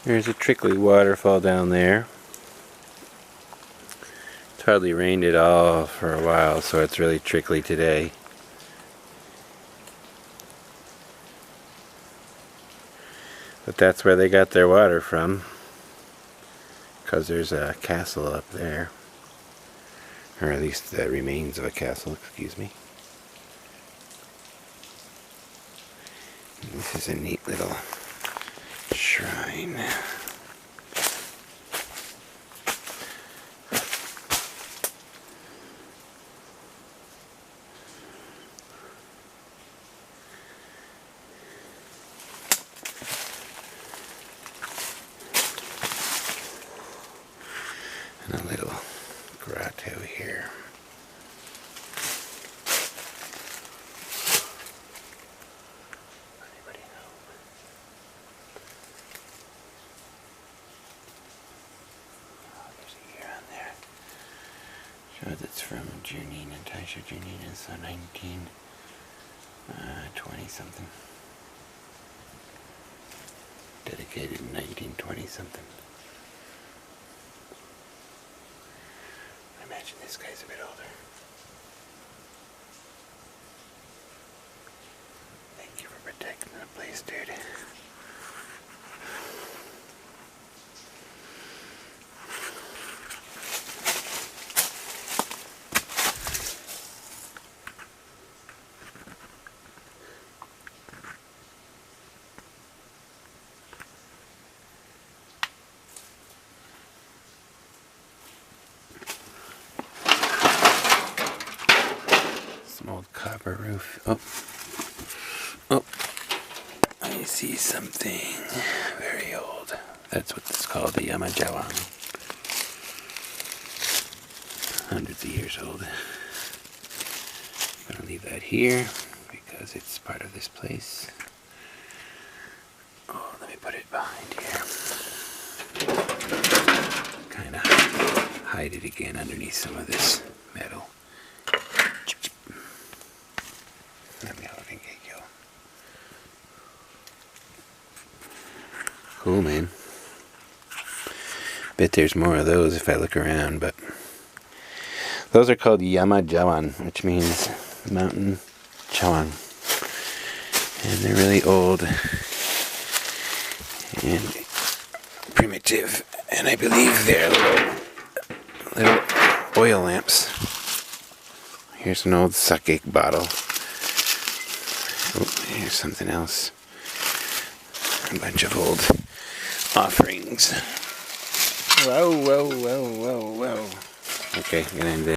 There's a trickly waterfall down there. It's hardly rained at all for a while, so it's really trickly today. But that's where they got their water from, because there's a castle up there. Or at least the remains of a castle, excuse me. And this is a neat little shrine. And a little grotto here. Anybody know? Oh, there's a year on there. Shows it's from Junine and Taisha Junine, so 1920 something. Dedicated in 1920 something. I imagine this guy's a bit older. Thank you for protecting the place, dude. Some old copper roof. Oh, I see something very old. That's what it's called, the Yamajawan. Hundreds of years old. I'm gonna leave that here because it's part of this place. Oh, let me put it behind here. Kind of hide it again underneath some of this metal. Cool, man. Bet there's more of those if I look around, but those are called Yamajawan, which means mountain chawan. And they're really old and primitive, and I believe they're little oil lamps. Here's an old sake bottle. Oh, here's something else. A bunch of old offerings. Whoa. Okay, I'm gonna end it.